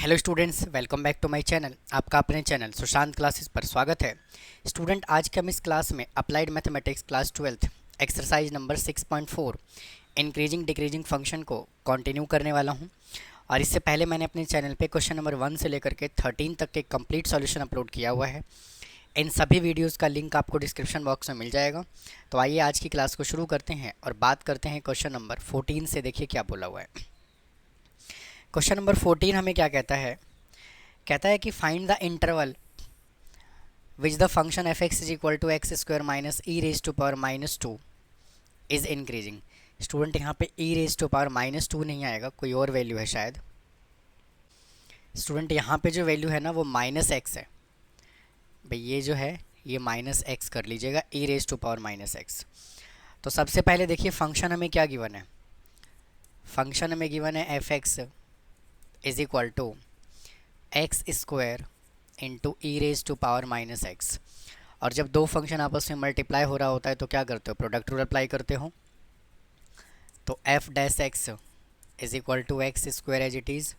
Hello students, welcome back to my channel. आपका अपने channel Sushant classes पर स्वागत है। स्टूडेंट, आज के हम इस क्लास में applied mathematics class 12 exercise number 6.4 increasing decreasing function को कंटिन्यू करने वाला हूं। और इससे पहले मैंने अपने चैनल पे क्वेश्चन नंबर 1 से लेकर के 13 तक के कंप्लीट सॉल्यूशन अपलोड किया हुआ है। इन सभी वीडियोज़ का लिंक आपको डिस्क्रिप्शन बॉक्स में मिल जाएगा। तो आइए आज की क्लास को शुरू करते हैं और बात करते हैं क्वेश्चन नंबर 14 से। देखिए क्या बोला हुआ है। क्वेश्चन नंबर 14 हमें क्या कहता है कि find the interval which the function f x is equal to x square minus e raise to power minus two is increasing. Student, यहाँ पे e raise to power minus two नहीं आएगा, कोई और वैल्यू है शायद। स्टूडेंट, यहाँ पे जो वैल्यू है ना वो माइनस एक्स है। भाई ये जो है ये माइनस एक्स कर लीजिएगा, e raise to power minus x. तो सबसे पहले देखिए फंक्शन हमें क्या गिवन है। फंक्शन हमें गिवन है f x is equal to x square into e raise to power minus x. और जब दो फंक्शन आपस में मल्टीप्लाई हो रहा होता है तो क्या करते हो, प्रोडक्ट रूल अप्लाई करते हो। तो f dash x is equal to x square as it is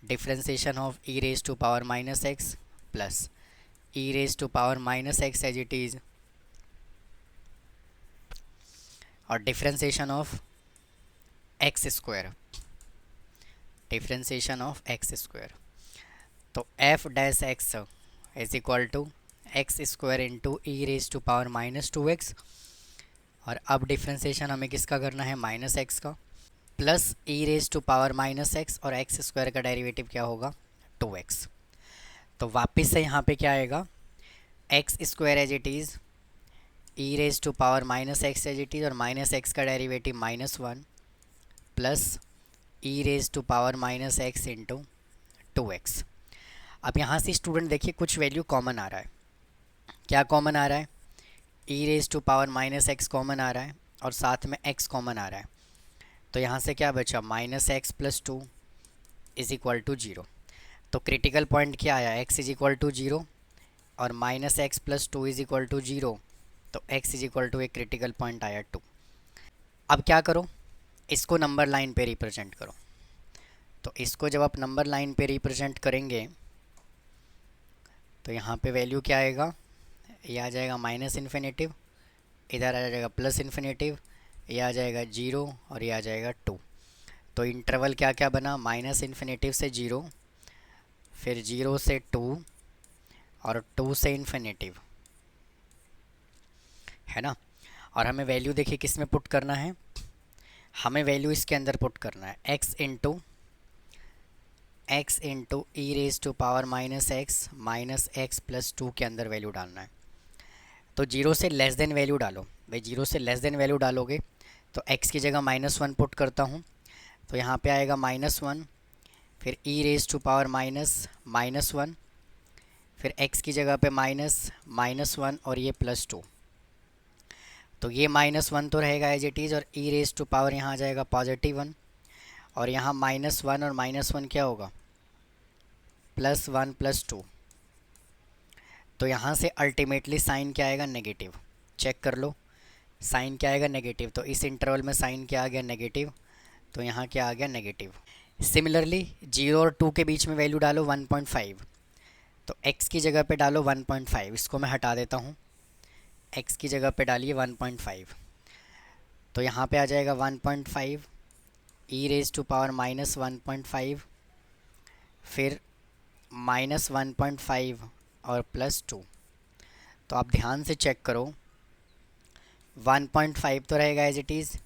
differentiation of e raise to power minus x plus e raise to power minus x as it is और differentiation of x square, differentiation of x square. तो f dash x is equal to x square into e raise to power minus two x. और अब differentiation हमें किसका करना है, minus x का, plus e raise to power minus x और x square का डेरिवेटिव क्या होगा, टू एक्स। तो वापस से यहाँ पे क्या आएगा, x square as it is e raise to power minus x as it is और माइनस एक्स का derivative minus one plus e raise to power minus x into two x. अब यहाँ से स्टूडेंट देखिए कुछ वैल्यू कॉमन आ रहा है। क्या कॉमन आ रहा है, e raise to power minus x common आ रहा है और साथ में एक्स कॉमन आ रहा है। तो यहाँ से क्या बचा, minus x plus two is equal to zero. तो क्रिटिकल पॉइंट क्या आया, x is equal to zero और minus x plus two is equal to zero. तो एक्स इज इक्वल टू एक क्रिटिकल पॉइंट आया टू। अब क्या करो, इसको नंबर लाइन पे रिप्रेजेंट करो। तो इसको जब आप नंबर लाइन पे रिप्रेजेंट करेंगे तो यहाँ पे वैल्यू क्या आएगा, ये आ जाएगा माइनस इन्फिनेटिव, इधर आ जाएगा प्लस इन्फिनेटिव, ये आ जाएगा जीरो और ये आ जाएगा टू। तो इंटरवल क्या क्या बना, माइनस इन्फिनेटिव से जीरो, फिर जीरो से टू और टू से इन्फिनेटिव, है ना। और हमें वैल्यू देखिए किस में पुट करना है, हमें वैल्यू इसके अंदर पुट करना है x into e raise to power minus x plus two के अंदर वैल्यू डालना है। तो जीरो से लेस देन वैल्यू डालो। भाई जीरो से लेस देन वैल्यू डालोगे तो एक्स की जगह माइनस वन पुट करता हूँ, तो यहाँ पे आएगा माइनस वन, फिर e raise to power minus one, फिर एक्स की जगह पे माइनस वन और ये प्लस टू। तो ये माइनस वन तो रहेगा एज इट इज़ और ई रेज टू पावर यहाँ आ जाएगा पॉजिटिव वन और यहाँ माइनस वन और माइनस वन क्या होगा, प्लस वन प्लस टू। तो यहाँ से अल्टीमेटली साइन क्या आएगा, नेगेटिव। चेक कर लो साइन क्या आएगा, नेगेटिव। तो इस इंटरवल में साइन क्या आ गया, नेगेटिव। तो यहाँ क्या आ गया, नेगेटिव। सिमिलरली जीरो और टू के बीच में वैल्यू डालो 1.5। तो x की जगह पे डालो 1.5, इसको मैं हटा देता हूँ। x की जगह पे डालिए 1.5। तो यहाँ पे आ जाएगा 1.5 ई रेज टू पावर माइनस 1.5, फिर माइनस 1.5 और प्लस टू। तो आप ध्यान से चेक करो 1.5 तो रहेगा एज इट इज़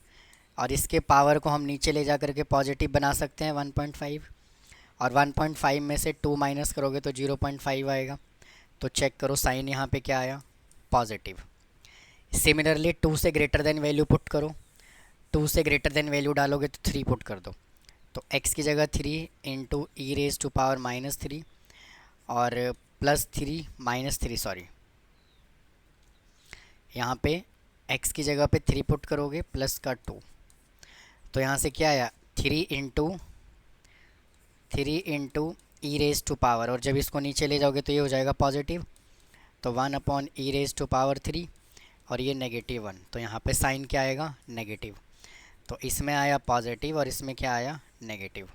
और इसके पावर को हम नीचे ले जा करके पॉजिटिव बना सकते हैं 1.5 और 1.5 में से 2 माइनस करोगे तो 0.5 आएगा। तो चेक करो साइन यहाँ पे क्या आया, पॉजिटिव। सिमिलरली 2 से ग्रेटर देन वैल्यू पुट करो, 2 से ग्रेटर देन वैल्यू डालोगे तो 3 पुट कर दो। तो x की जगह 3 into e raise to power minus three और plus three minus three, sorry यहाँ पे x की जगह पे 3 पुट करोगे प्लस का 2। तो यहाँ से क्या आया, 3 into e raise to power, और जब इसको नीचे ले जाओगे तो ये हो जाएगा पॉजिटिव। तो 1 upon e raise to power 3 और ये नेगेटिव 1। तो यहाँ पे साइन क्या आएगा, नेगेटिव। तो इसमें आया पॉजिटिव और इसमें क्या आया, नेगेटिव।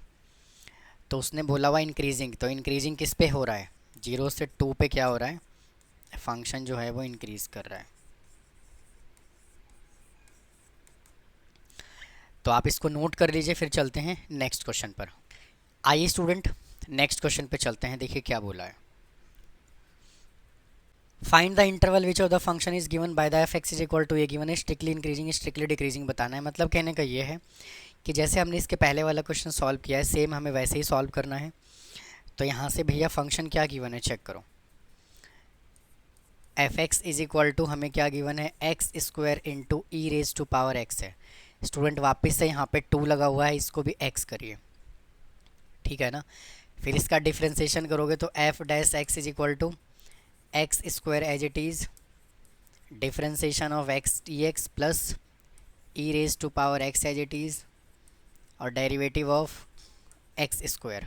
तो उसने बोला हुआ इंक्रीजिंग, तो इंक्रीजिंग किस पे हो रहा है, 0 से 2 पे क्या हो रहा है, फंक्शन जो है वो इंक्रीज कर रहा है। तो आप इसको नोट कर लीजिए, फिर चलते हैं नेक्स्ट क्वेश्चन पर। आइए स्टूडेंट नेक्स्ट क्वेश्चन पे चलते हैं, देखिए क्या बोला है। Find the interval which of the function is given by the f x is equal to a given है स्ट्रिक्टली इंक्रीजिंग स्ट्रिक्टली डिक्रीजिंग बताना है। मतलब कहने का ये है कि जैसे हमने इसके पहले वाला क्वेश्चन सॉल्व किया है, सेम हमें वैसे ही सॉल्व करना है। तो यहाँ से भैया फंक्शन क्या गिवन है चेक करो, f x is equal to हमें क्या गिवन है, x square into e raise to power x है। स्टूडेंट वापस से यहाँ पे 2 लगा हुआ है, इसको भी एक्स करिए, ठीक है ना। फिर इसका डिफ्रेंसिएशन करोगे तो f dash x is equal to x square as it is differentiation of x d x plus e raise to power x as it is और डेरिवेटिव ऑफ एक्स स्क्वायर।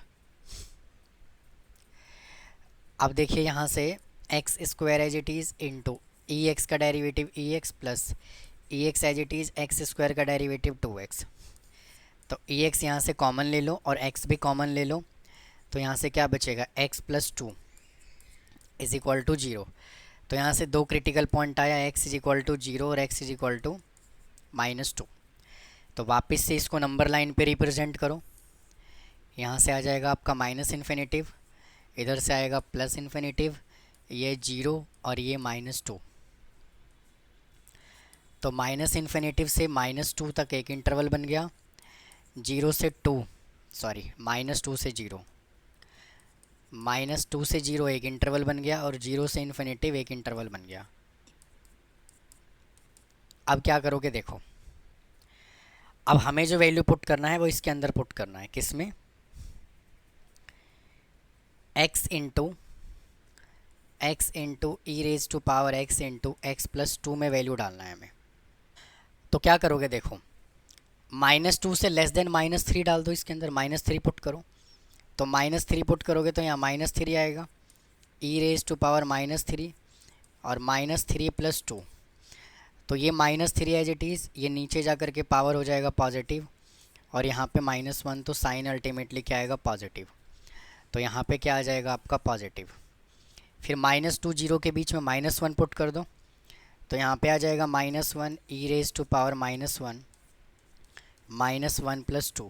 अब देखिए यहाँ से x square as it is into e x का derivative e x plus e x as it is x square का derivative 2x। तो ई x यहाँ से कॉमन ले लो और x भी कॉमन ले लो, तो यहाँ से क्या बचेगा, x plus 2 is equal to 0। तो यहाँ से 2 क्रिटिकल पॉइंट आया, x इज इक्वल टू 0 और x इज इक्वल टू -2। तो वापस से इसको नंबर लाइन पे रिप्रेजेंट करो, यहाँ से आ जाएगा आपका माइनस इन्फिनेटिव, इधर से आएगा प्लस इन्फिनेटिव, ये 0 और ये -2। तो माइनस इन्फिनेटिव से -2 तक एक इंटरवल बन गया, 0 से 2 सॉरी -2 से 0, -2 से 0 एक इंटरवल बन गया और 0 से इन्फिनेटिव एक इंटरवल बन गया। अब क्या करोगे देखो, अब हमें जो वैल्यू पुट करना है वो इसके अंदर पुट करना है, किस में, x into e raise to power x into x plus 2 में वैल्यू डालना है हमें। तो क्या करोगे देखो, -2 से लेस देन -3 डाल दो, इसके अंदर -3 पुट करो। तो -3 पुट करोगे तो यहाँ -3 आएगा, ई रेज टू पावर -3 और -3 प्लस 2। तो ये -3 एज इट इज़, ये नीचे जा कर के पावर हो जाएगा पॉजिटिव और यहाँ पे -1, तो साइन अल्टीमेटली क्या आएगा, पॉजिटिव। तो यहाँ पे क्या आ जाएगा आपका पॉजिटिव। फिर -2 0 के बीच में -1 पुट कर दो, तो यहाँ पे आ जाएगा -1 ई रेज टू पावर -1 प्लस 2।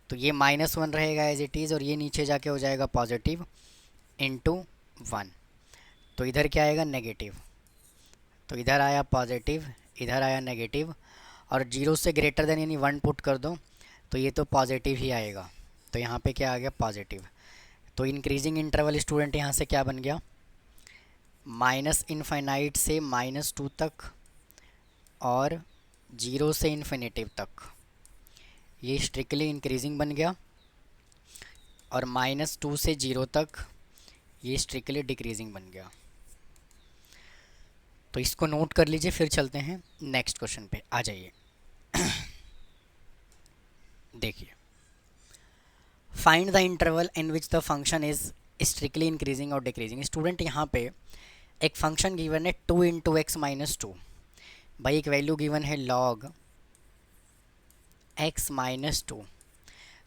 तो ये -1 रहेगा एज इट इज़ और ये नीचे जाके हो जाएगा पॉजिटिव इंटू 1। तो इधर क्या आएगा, नेगेटिव। तो इधर आया पॉजिटिव, इधर आया नेगेटिव, और 0 से ग्रेटर देन यानी 1 पुट कर दो तो ये तो पॉजिटिव ही आएगा। तो यहाँ पे क्या आ गया, पॉजिटिव। तो इंक्रीजिंग इंटरवल स्टूडेंट यहाँ से क्या बन गया, माइनस इनफाइनाइट से -2 तक और 0 से इन्फिनेटिव तक, ये स्ट्रिक्टली इंक्रीजिंग बन गया, और -2 से 0 तक ये स्ट्रिक्टली डिक्रीजिंग बन गया। तो इसको नोट कर लीजिए, फिर चलते हैं नेक्स्ट क्वेश्चन पे, आ जाइए। देखिए, find the interval in which the function is strictly increasing और डिक्रीजिंग। स्टूडेंट यहाँ पे एक फंक्शन गिवन है 2 इंटू एक्स माइनस 2, भाई एक वैल्यू गिवन है log x माइनस 2।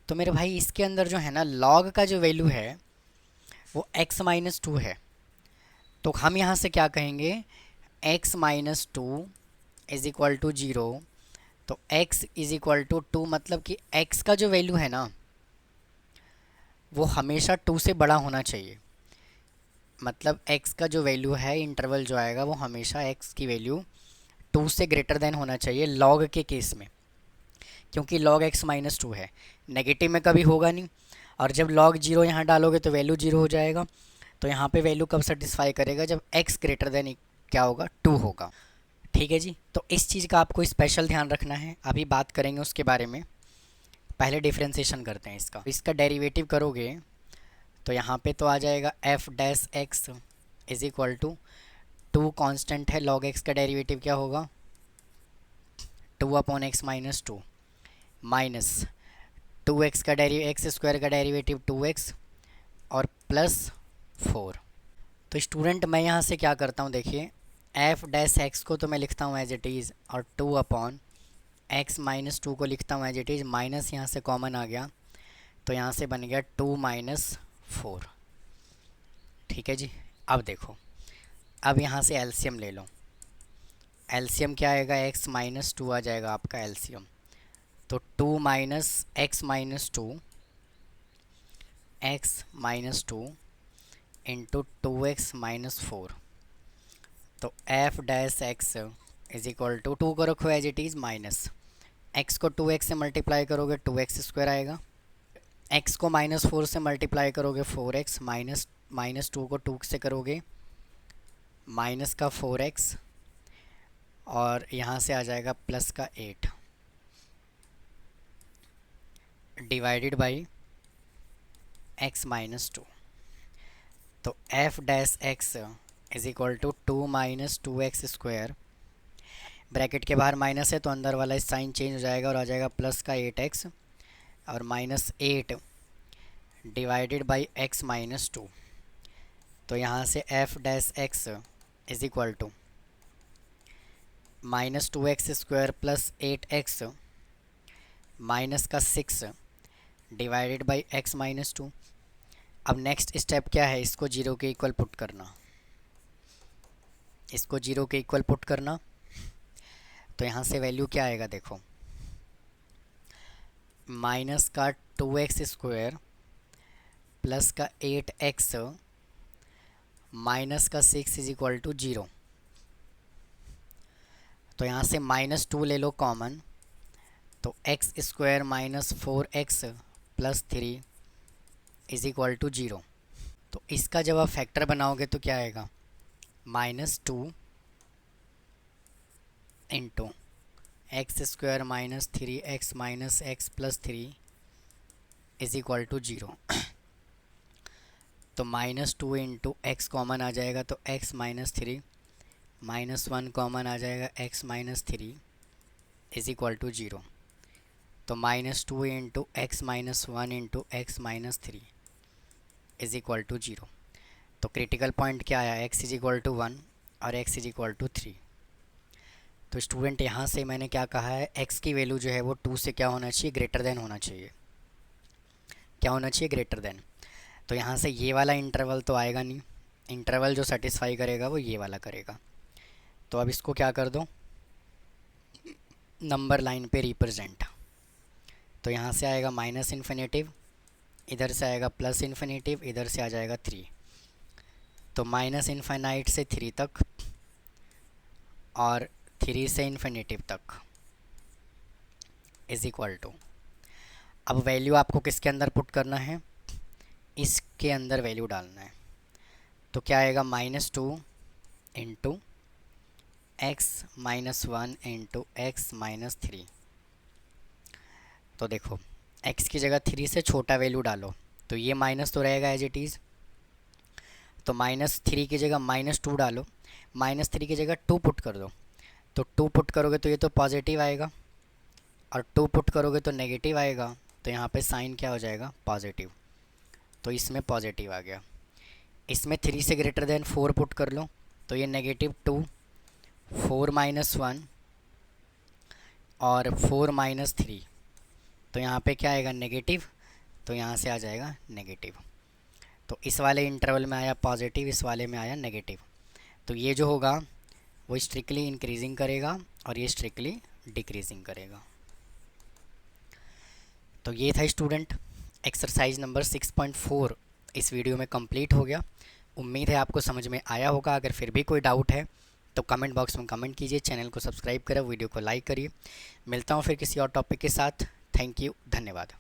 तो मेरे भाई इसके अंदर जो है ना log का जो वैल्यू है वो x माइनस 2 है। तो हम यहाँ से क्या कहेंगे, x minus 2 is equal to 0। तो x इज इक्वल टू 2, मतलब कि x का जो वैल्यू है ना वो हमेशा 2 से बड़ा होना चाहिए। मतलब x का जो वैल्यू है, इंटरवल जो आएगा वो हमेशा x की वैल्यू 2 से ग्रेटर देन होना चाहिए log के केस में, क्योंकि log x माइनस 2 है, नेगेटिव में कभी होगा नहीं। और जब log 0 यहाँ डालोगे तो वैल्यू 0 हो जाएगा। तो यहाँ पे वैल्यू कब सेटिस्फाई करेगा, जब x ग्रेटर देन क्या होगा, 2 होगा। ठीक है जी, तो इस चीज़ का आपको स्पेशल ध्यान रखना है, अभी बात करेंगे उसके बारे में। पहले डिफ्रेंसिएशन करते हैं इसका डेरिवेटिव करोगे तो यहाँ पे तो आ जाएगा f dash x is equal to 2 constant है, log x का डेरिवेटिव क्या होगा, 2 upon x minus 2 minus 2x का एक्स स्क्वायर का डेरिवेटिव 2x और प्लस 4। तो स्टूडेंट मैं यहाँ से क्या करता हूँ, देखिए f डैश x को तो मैं लिखता हूँ एज इट इज़, और 2 अपॉन एक्स माइनस 2 को लिखता हूँ एज इट इज़, माइनस यहाँ से कॉमन आ गया, तो यहाँ से बन गया 2 - 4। ठीक है जी। अब देखो, अब यहाँ से एलसीएम ले लो। एलसीएम क्या आएगा, x - 2 आ जाएगा आपका एलसीएम। तो 2 - x - 2 इंटू 2x - 4। तो f dash x is equal to 2 को रखो as it is, minus x को 2x से मल्टीप्लाई करोगे 2x² आएगा, x को -4 से मल्टीप्लाई करोगे 4x, -2 को 2 से करोगे माइनस का 4x, और यहाँ से आ जाएगा प्लस का 8 डिवाइडेड बाई x - 2। तो f dash x is equal to 2 - 2x², bracket के बाहर माइनस है तो अंदर वाला साइन चेंज हो जाएगा और आ जाएगा प्लस का 8x और -8 डिवाइडेड बाई x - 2। तो यहाँ से f dash x is equal to -2x² plus 8x minus का 6 डिवाइडेड बाई x - 2। अब नेक्स्ट स्टेप क्या है, इसको जीरो के इक्वल पुट करना, इसको जीरो के इक्वल पुट करना। तो यहाँ से वैल्यू क्या आएगा देखो, माइनस का 2x² प्लस का 8x माइनस का 6 इज इक्वल टू 0। तो यहाँ से -2 ले लो कॉमन, तो x² - 4x plus 3 is equal to 0। तो इसका जब आप फैक्टर बनाओगे तो क्या आएगा, -2 into x² - 3x - x plus 3 is equal to 0। तो -2 इंटू एक्स कॉमन आ जाएगा तो x - 3 -1 कॉमन आ जाएगा x - 3 इज इक्वल टू 0। तो -2 into x - 1 into x - 3 is equal to 0। तो क्रिटिकल पॉइंट क्या आया, x इज इक्वल टू 1 और x इज इक्वल टू 3। तो स्टूडेंट यहाँ से मैंने क्या कहा है, x की वैल्यू जो है वो 2 से क्या होना चाहिए, ग्रेटर देन होना चाहिए। क्या होना चाहिए, ग्रेटर देन। तो यहाँ से ये वाला इंटरवल तो आएगा नहीं, इंटरवल जो सेटिस्फाई करेगा वो ये वाला करेगा। तो अब इसको क्या कर दो, नंबर लाइन पे रिप्रेजेंट। तो यहाँ से आएगा -इन्फिनेटिव, इधर से आएगा +इन्फिनेटिव, इधर से आ जाएगा 3। तो -इन्फिनाइट से 3 तक और 3 से इन्फिनेटिव तक इज इक्वल टू। अब वैल्यू आपको किसके अंदर पुट करना है, इसके अंदर वैल्यू डालना है। तो क्या आएगा, -2 इंटू x - 1 इंटू x - 3। तो देखो x की जगह 3 से छोटा वैल्यू डालो तो ये माइनस तो रहेगा एज इट इज़। तो -3 की जगह -2 डालो, -3 की जगह 2 पुट कर दो। तो 2 पुट करोगे तो ये तो पॉजिटिव आएगा और 2 पुट करोगे तो नेगेटिव आएगा। तो यहाँ पे साइन क्या हो जाएगा, पॉजिटिव। तो इसमें पॉजिटिव आ गया। इसमें 3 से ग्रेटर देन 4 पुट कर लो तो ये -2, 4 - 1 और 4 - 3। तो यहाँ पे क्या आएगा, नेगेटिव। तो यहाँ से आ जाएगा नेगेटिव। तो इस वाले इंटरवल में आया पॉजिटिव, इस वाले में आया नेगेटिव। तो ये जो होगा वो स्ट्रिक्टली इंक्रीजिंग करेगा और ये स्ट्रिक्टली डिक्रीजिंग करेगा। तो ये था स्टूडेंट एक्सरसाइज नंबर 6.4 इस वीडियो में कंप्लीट हो गया। उम्मीद है आपको समझ में आया होगा। अगर फिर भी कोई डाउट है तो कमेंट बॉक्स में कमेंट कीजिए, चैनल को सब्सक्राइब करें, वीडियो को लाइक करिए। मिलता हूँ फिर किसी और टॉपिक के साथ। थैंक यू, धन्यवाद।